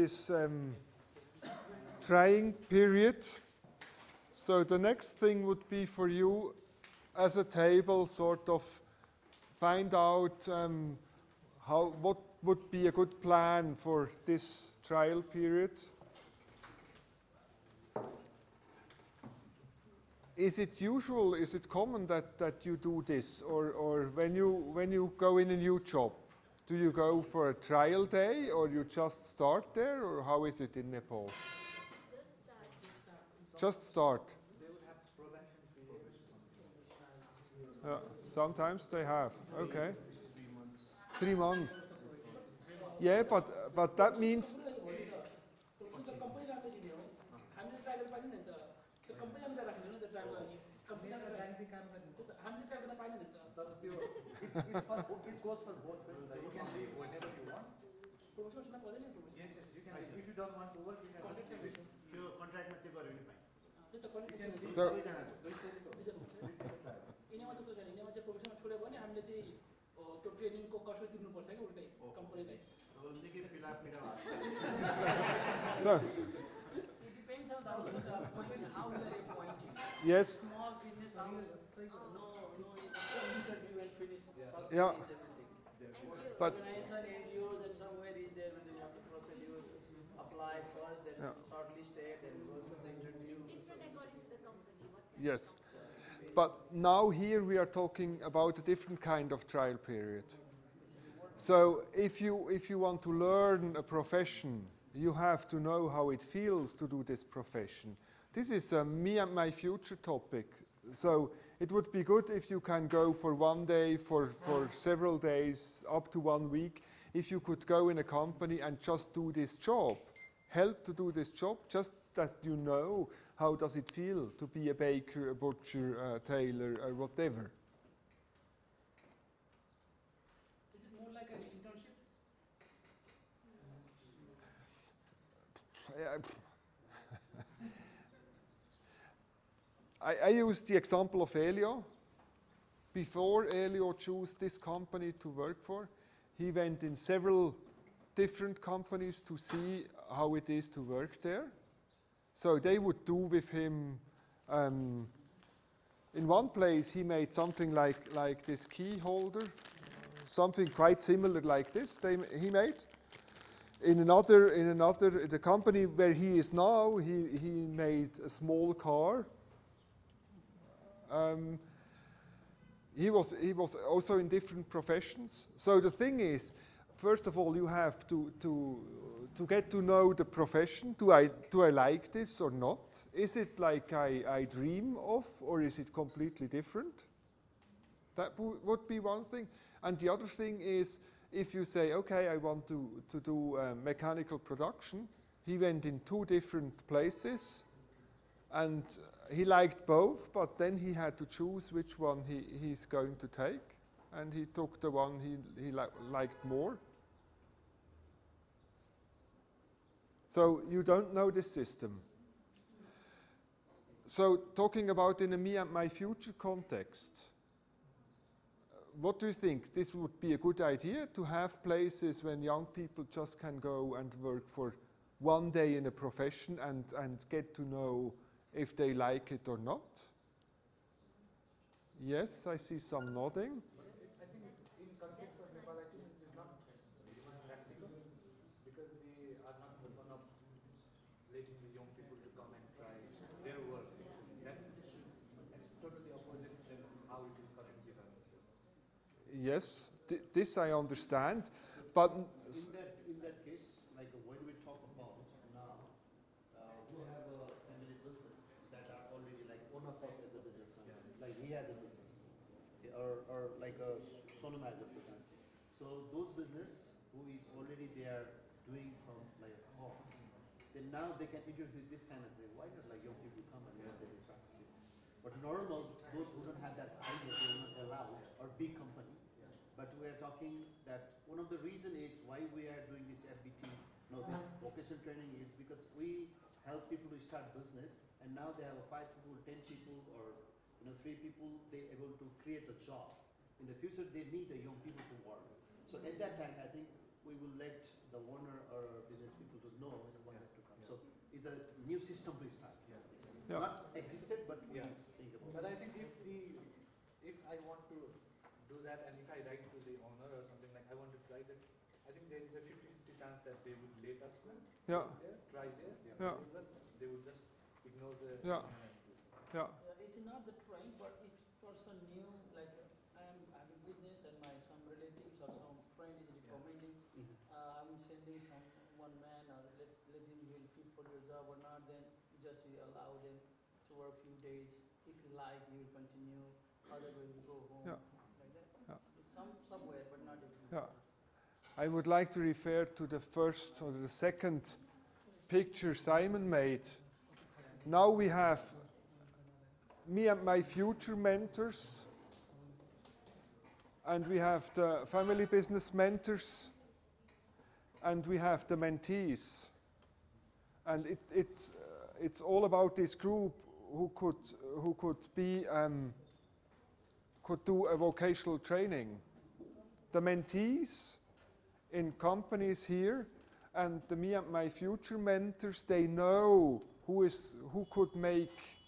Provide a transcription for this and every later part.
This trying period. So the next thing would be for you as a table sort of find out what would be a good plan for this trial period. Is it usual, is it common that you do this? Or when you go in a new job, do you go for a trial day or you just start there? Or how is it in Nepal? Just start. Just start. They will have probation period. Sometimes they have. Okay. 3 months. 3 months. Yeah, but that means It goes for both ways. You can leave whenever you want. Yes, you can. If you don't want to work, you can just leave. त्यो कन्ट्र्याक्टमा त्यो गर्यो भने पाइन्छ so दुईजना छ यिनीमा त्यस्तो छैन यिनीमा चाहिँ प्रोफेसनमा छोड्यो भने हामीले चाहिँ त्यो ट्रेनिङको कसो तिर्नुपर्छ कि उल्टै कम्पनीलाई अब निकै पिला पिडा no. It depends on the company how we are appointing. Yes. Small business house, no interview and finish. First Yeah. stage, everything. NGO. But Organization, NGOs, and somewhere is there when they have to procedure, apply first, then Yeah. shortlisted, then go to the interview. It's different according to the company. What kind yes. But now here we are talking about a different kind of trial period. So if you want to learn a profession, you have to know how it feels to do this profession. This is a me and my future topic. So it would be good if you can go for one day, for several days, up to 1 week, if you could go in a company and just do this job, help to do this job, just that you know how does it feel to be a baker, a butcher, a tailor, or whatever. Is it more like an internship? I use the example of Elio. Before Elio chose this company to work for, he went in several different companies to see how it is to work there. So they would do with him, in one place he made something like this key holder, something quite similar like this he made. In another, the company where he is now, he made a small car. He was also in different professions. So the thing is, first of all, you have to get to know the profession. Do I like this or not? Is it like I dream of, or is it completely different? That would be one thing. And the other thing is, if you say, okay, I want to do mechanical production, he went in 2 different places, and he liked both, but then he had to choose which one he's going to take, and he took the one he liked more. So you don't know this system. So talking about in a me and my future context, what do you think? This would be a good idea to have places when young people just can go and work for 1 day in a profession and get to know if they like it or not? Yes, I see some nodding. I think in context of Nepal, I think it is not practical because they are not open up letting the young people to come and try their work. That's totally opposite than how it is currently done. Yes, this I understand, but in that case, like when we talk about now, we have a family business that are already like one of us as a businessman, like he has a business, or like a Sonam has a business. So those business who is already there doing from like a home, then now they can introduce this kind of thing. Why not like young people come and they will practice it? But normal, those who don't have that idea, they will not allow, or big company. But we are talking that one of the reason is why we are doing this FBT, this vocational training is because we help people to start business, and now they have 5 people, 10 people, or 3 people, they able to create a job. In the future, they need a young people to work. So at that time, I think we will let the owner or business people to know when they have to come. So it's a new system to start. Yeah. Not existed, but we Yeah. think about But it. I think if I want to do that and if I write to the owner or something like I want to try that, I think there is a 50-50 chance that they would let us go Yeah. there, try there. Yeah. They would just ignore the Yeah. email and do so. Yeah. It's not the trying, but if person new, like I am having business and my some relatives or some friend is recommending, Mhm. I'm sending some one man or let him will fit for your job or not, then just we allow them to work few days. If you like, you will continue. Otherwise, you go home. Yeah. Like that. Yeah. It's somewhere, but not everywhere. Yeah. I would like to refer to the first or the second picture Simon made. Now we have me and my future mentors, and we have the family business mentors, and we have the mentees. And it's all about this group who could do a vocational training. The mentees in companies here, and the me and my future mentors, they know who could make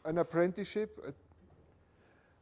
an apprenticeship.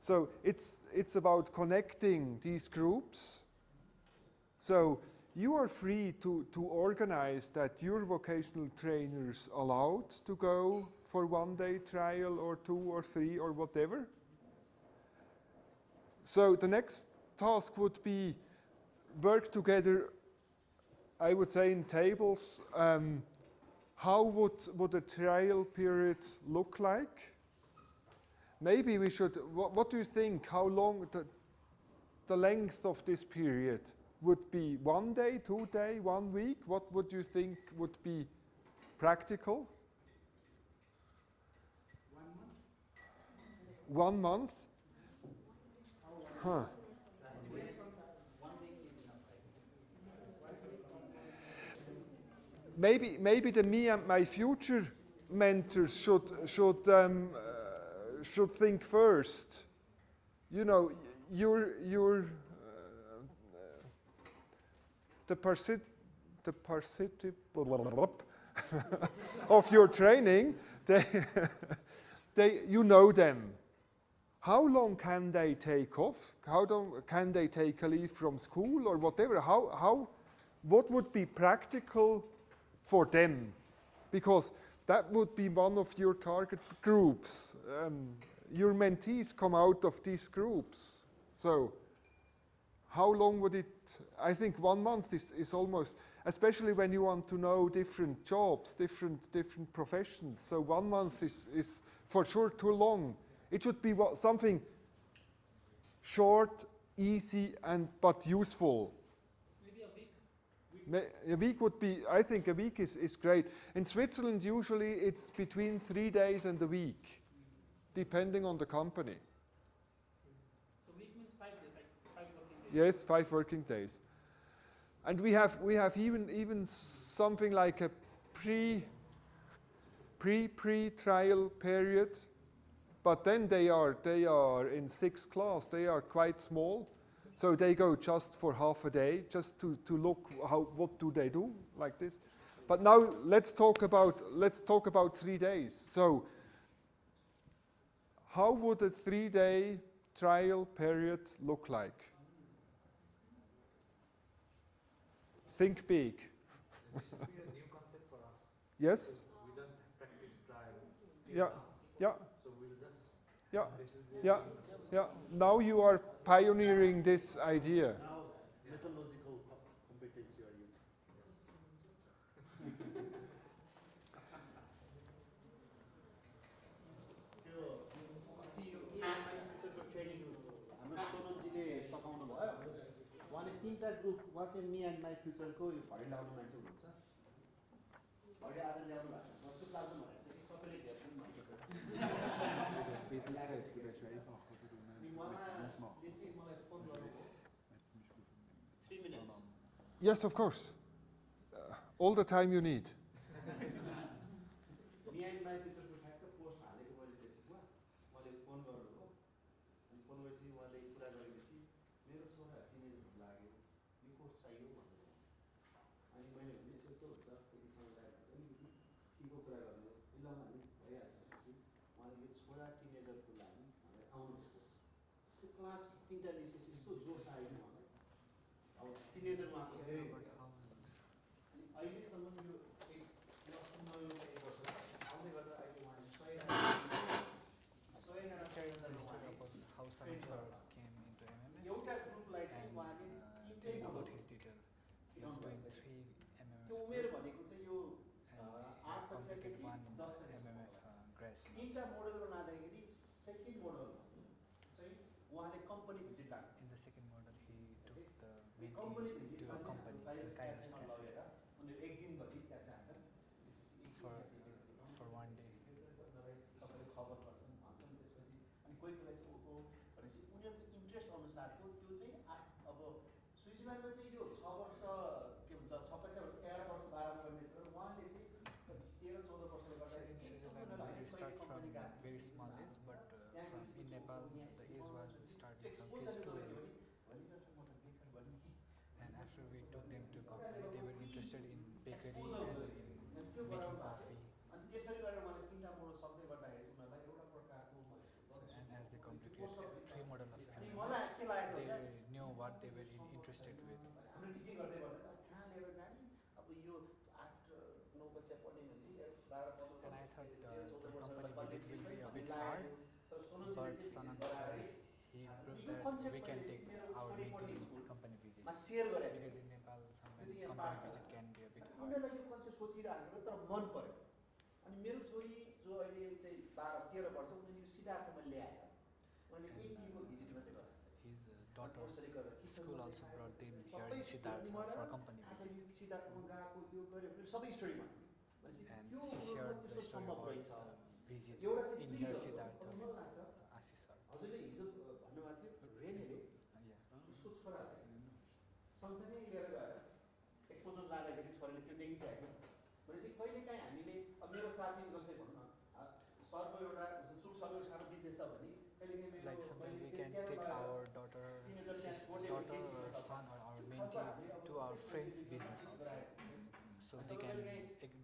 So it's about connecting these groups. So you are free to organize that your vocational trainers allowed to go for 1 day trial or 2 or 3 or whatever. So the next task would be work together, I would say in tables. How would a trial period look like? Maybe we should, what do you think, how long the length of this period would be? 1 day, 2 day, 1 week? What would you think would be practical? 1 month? Huh. Maybe the me and my future mentors should think first. You know, the of your training, you know them. How long can they take off? How long can they take a leave from school or whatever? What would be practical for them? Because that would be one of your target groups. Your mentees come out of these groups. So how long would it? I think 1 month is almost, especially when you want to know different jobs, different professions. So 1 month is for sure too long. It should be something short, easy, but useful. Maybe a week. A week would be, I think a week is great. In Switzerland, usually it's between 3 days and a week, depending on the company. So week means 5 days, like 5 working days. Yes, 5 working days. And we have even something like a pre-trial period, but then they are in 6th class. They are quite small, so they go just for half a day, just to look what do they do like this. But now let's talk about 3 days. So how would a 3-day trial period look like? Think big. This should be a new concept for us. Yes? We don't practice trial. Yeah. Yeah. So we'll just. Yeah. This will be a Yeah. new concept. Yeah. Now you are pioneering this idea. Now, methodological competency are used. त्यो अस्ति यो EMI फिचरको training हाम्रो सोनमजीले सघाउनु भयो। उहाँले 3टा group, उहाँ चाहिँ मी and my फ्युचरको यो घडी लाउने मान्छे हुनुहुन्छ। घडी आज ल्याउनु भएको छ, नसुक लाग्नु भनेर चाहिँ सबैले घेर्छन् भनेको छ। अनि उहाँले चाहिँ मलाई फोन गर्नुभयो 3 minutes. Yes, of course. All the time you need. Me and my फ्युचरको ठ्याक्क पोस्ट हालेको मैले त्यसको उहाँले फोन गर्नुभयो। अनि फोन गरेपछि उहाँले कुरा गरेपछि मेरो छोरा टिनेज लाग्यो, यो कोर्स चाहियो भन्नुभयो। मैले छोरा टिनेजरको लागि भनेर आउनुभएको त्यो क्लास 3टा लिसेस यस्तो जोस आयो नि मलाई अब टिनेजर मासु अनि अहिलेसम्म यो एक नयाँ एक वर्ष आउँदै गर्दा अहिले उहाँले 100 how Sanam sir came into MMA एउटा ग्रुपलाई चाहिँ and उहाँले telling तिनटै about his detail. He was doing 3 त्यो MMF उमेर भनेको चाहिँ यो and 8 completed कक्षादेखि 1 10 MMF graduate. तिनवटा मोडलको नाच्दाखेरि सेकेन्ड मोडल चाहिँ उहाँले कम्पनी भिजिट राख्नु In the second model, he took the company mentee भिजिटमा to a चाहिँ company, बाहिर to Kairos स्ट्याफमा Cafe, लगेर उनीहरू एक दिनभरि त्यहाँ जान्छन् for 1 day. सबैले खबर गर्छन् भन्छन् त्यसपछि अनि कोही बेला चाहिँ ओहो भनेपछि उनीहरूको इन्ट्रेस्ट अनुसारको त्यो चाहिँ अब स्विजरल्यान्डमा चाहिँ यो 6 वर्ष के भन्छ 6 कक्षा वर्ष 11 वर्ष 12 गर्ने छ उहाँले चाहिँ 13-14 वर्षले So गर्दा in Switzerland, we start from a very small age, but from in Nepal, the age was starting from kids 2 years. And after we took them to company, they were interested in bakery and in making coffee. अनि त्यसरी गरेर उहाँले 3टा model सक्दै गर्दाखेरि चाहिँ उनीहरूलाई एउटा प्रकारको So, and as they completed 3 model of अनि MMA, मलाई के लाग्यो they भन्दा knew what they were interested with. हाम्रो टिचिङ गर्दै गर्दा कहाँ लिएर जाने अब यो 8-9 कक्षा पढ्ने भने 12-15 And I thought the company budget visit will be a भन्ने bit लागेको hard, थियो। तर but सोनमजीले चाहिँ Sanam visit sir, गराएर he proved yo that concept we can मैले take मेरो our छोरी पढ्ने mentee स्कुल company visit. मा सेयर गरेको Because थिएँ। in Nepal, sometimes चाहिँ यहाँ company pass visit can be a bit hard. उनीहरूलाई यो कन्सेप्ट सोचिरहेको तर मन पर्यो अनि मेरो छोरी जो अहिले चाहिँ 12-13 वर्ष उनीहरूले यो सिद्धार्थमा ल्याएर उनीहरूले एक दिनको भिजिट मात्रै गराएको छ His daughter's school also brought them here in Siddhartha for company visit. सिद्धार्थमा गएको यो गर्यो भने सबै स्टोरी भन्यो And yo she shared the त्यस्तो story सम्भव about रहेछ the visit एउटा चाहिँ in प्लिज here हो। Siddhartha अब with मलाई लाग्छ Ashish sir. हजुरले हिजो भन्नुभएको थियो रेनेले Yeah. उसको छोरालाई सँगसँगै लिएर गएर एक्सपोजर लाँदाखेरि छोराले त्यो देखिसक्यो भनेपछि कहिलेकाहीँ हामीले अब मेरो साथी जस्तै भनौँ न सरको एउटा सुक सरको सानो बिजनेस छ भने कहिलेकाहीँ मेरो Like sometimes we बहिनी can त्यहाँ take गएर our daughter or son or our mentee to our friend's business also. So they can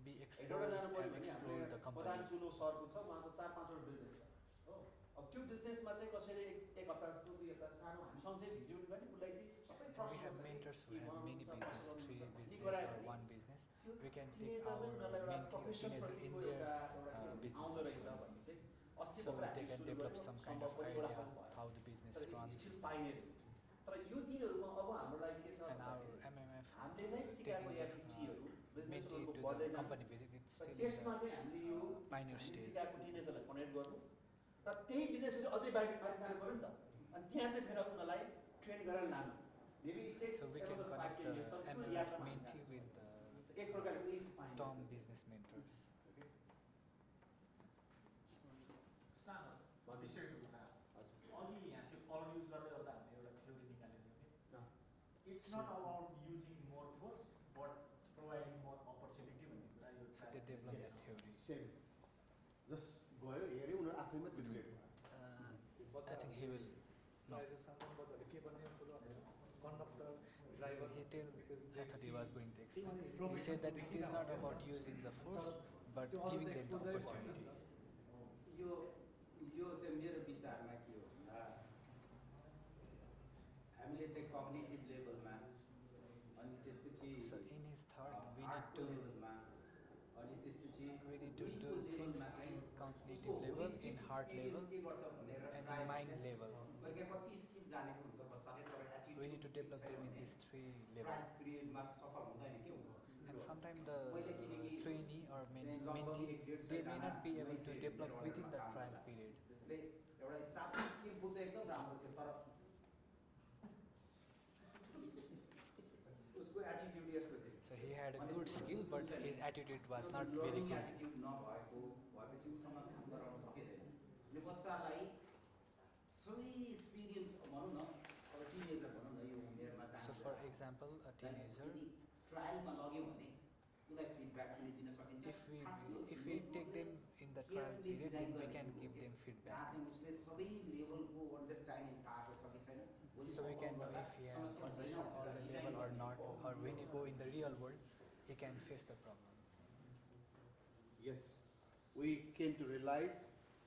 be exposed and explore the company. प्रधानचुलो सरको छ उहाँको 4-5 वटा बिजनेस छ हो अब त्यो बिजनेसमा चाहिँ कसैले एक हप्ता जस्तो 2 हप्ता सानो हामी सँगै भिजिट गर्ने उसलाई चाहिँ सबै And we have mentors who have many business, 3 business or 1 business. We can take our mentee or teenager in their business आउँदो रहेछ also. भन्ने चाहिँ अस्ति So भर्खर they हामी can सुरु develop गर्यौँ, some kind of सम्भव पनि idea एउटा भयो। how the business तर runs. स्टिल पाइनेर तर यो दिनहरूमा अब हाम्रो लागि के छ And our भन्दाखेरि MMF हामीले नै सिकाएको taking the एफिटीहरू mentee बिजनेसहरूको to बढ्दै the जान्छ company visit, it's raw still in त्यसमा the चाहिँ हामीले यो pioneer हामीले stage. सिकाएको टिनेजरलाई कनेक्ट गर्नु र त्यही बिजनेसपछि अझै बाहिर बाहिर जानु पऱ्यो नि त अनि त्यहाँ चाहिँ फेरि उनीहरूलाई ट्रेन गरेर लानु maybe it takes So we can connect the MMF mentee with the एक प्रकारको is fine Tom business mentors. सानो विषयको कुरा अघि यहाँ त्यो कलर युज गर्दै गर्दा हामीले एउटा थ्योरी निकालेको थियौँ कि it's not about using more force but providing more opportunity भन्ने कुरा यो So they develop that theory. Same just गयो हेऱ्यो उनीहरू आफैमा त्यो क्रिएट भयो I think he will. No. के भन्ने कुरो conductor driver He tell. I thought he was going to explain. He said that it is not about using the force, but giving them the opportunity. यो चाहिँ मेरो विचारमा के हो भन्दा हामीले चाहिँ कग्निटिभ लेभलमा अनि त्यसपछि So in his thought, we need to लेभलमा अनि त्यसपछि do things in cognitive level, in heart level, के गर्छ भनेर and in mind level. कहिले कति स्किल जानेको हुन्छ बच्चाले तर We need to develop them in these 3 levels. Track पिरियडमा सफल हुँदैन के हुन्छ And sometimes the trainee or mentee, they may not be able to develop within the trial period. त्यसले एउटा स्टाफ स्किल बुझ्दा एकदम राम्रो थियो तर उसको एटिट्युड यस्तो थियो So he had a good skill, but his attitude was not very good. Attitude नभएको भएपछि उसँग काम गराउन सकिँदैन यो बच्चालाई सबै एक्सपिरियन्स भनौँ न अब टिनेजर भनौँ न यो उमेरमा So for example, a teenager, ट्रायलमा लग्यो भने उसलाई फिडब्याक पनि दिन सकिन्छ if we take them in the trial period, then we can give them जहाँ feedback. चाहिँ उसले सबै लेभलको अन्डरस्ट्यान्डिङ पाएको छ कि छैन भोलि So we can know पर्दा if he has समस्या हुँदैन understood all भनेर the डिजाइन level or गर्ने not, हो। or when you go in the real world, he can face the problem. Yes, we came to realize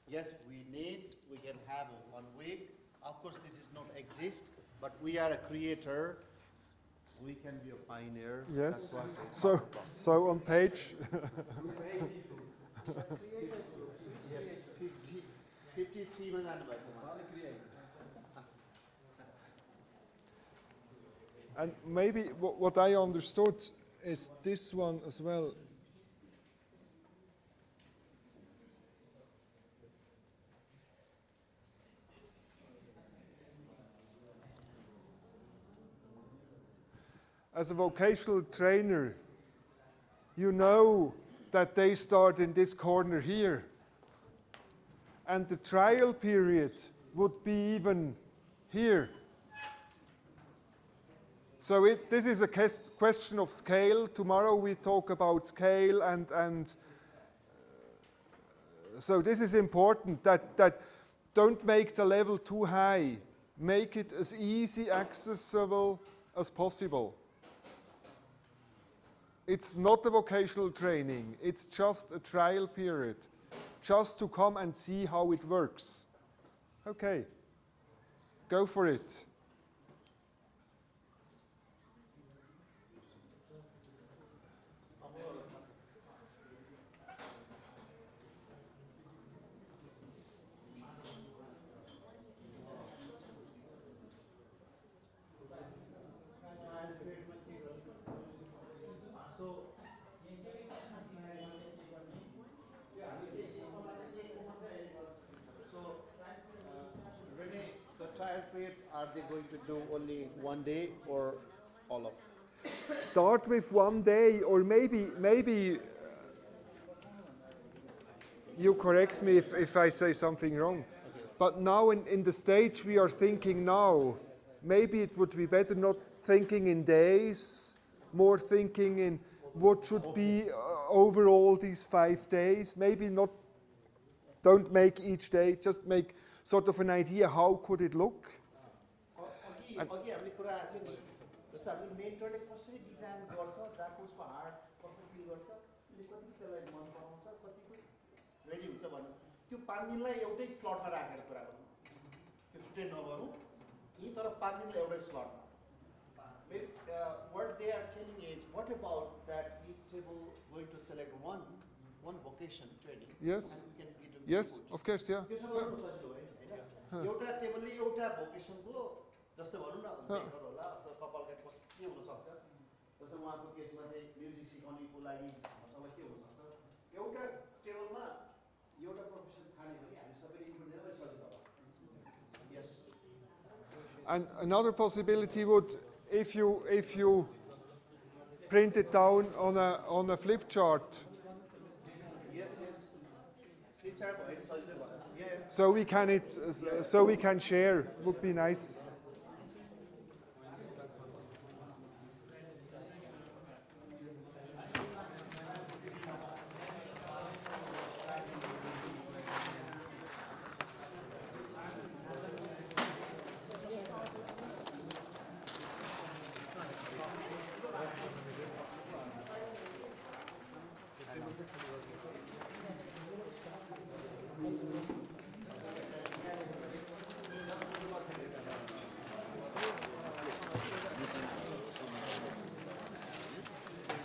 yes, we can have 1 week. Of course, this is not exist, but we are a creator. We can be a pioneer. Yes. That's what So on page yes, 53 मा जानुभएको छ उहाँ। and maybe what I understood is this one as well. As a vocational trainer, you know that they start in this corner here. And the trial period would be even here. So this is a question of scale. Tomorrow we talk about scale and so this is important that don't make the level too high. Make it as easy accessible as possible. It's not a vocational training, it's just a trial period, just to come and see how it works. Okay, go for it. Renee, the trial period, are they going to do only 1 day or all of it? Start with 1 day, or maybe you correct me if I say something wrong. But now in the stage we are thinking now, maybe it would be better not thinking in days, more thinking in what should be overall these 5 days. Maybe not, don't make each day, just make sort of an idea how could it look. अघि हामीले कुरा आएको थियो नि जस्तो हामीले मेन्टरले कसरी design गर्छ जहाँको उसको हार्ट कस्तो फिल गर्छ उसले कति त्यसलाई मन पराउँछ कतिको रेडी हुन्छ भन्नु त्यो 5 दिनलाई एउटै स्लटमा राखेर कुरा गर्नु त्यो छुट्टै नगरौँ यी तर 5 दिनलाई एउटै स्लटमा what they are telling is what about that each table going to select one vocation training Yes. and we can get Yes, of course, yeah. त्यसो गर्नु सजिलो होइन हैन एउटा टेबलले एउटा भोकेसनको जस्तो भनौँ न बेकर होला अथवा कपाल काट के हुन सक्छ जस्तो उहाँको केसमा चाहिँ म्युजिक सिकाउनेको लागि सबैले के हुन सक्छ एउटा टेबलमा एउटा प्रोफेसन छान्यो भने हामी सबैले इन्क्लुड धेरै सजिलो होला yes And another possibility would, if you print it down on a flip chart, yes flip chart भयो भने सजिलो भयो so we can share, would be nice.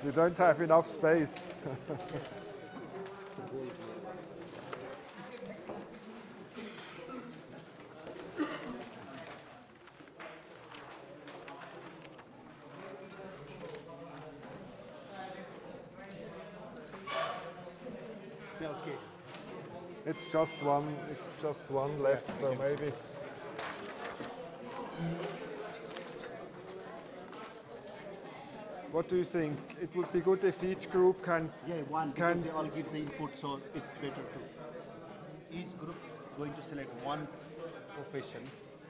You don't have enough space. okay It's just one left, so maybe. What do you think? It would be good if each group can. one Can- because they all give the input so it's better to each group going to select one profession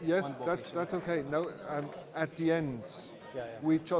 Yes, one that's vocation. okay. No, at the end, Yeah. we just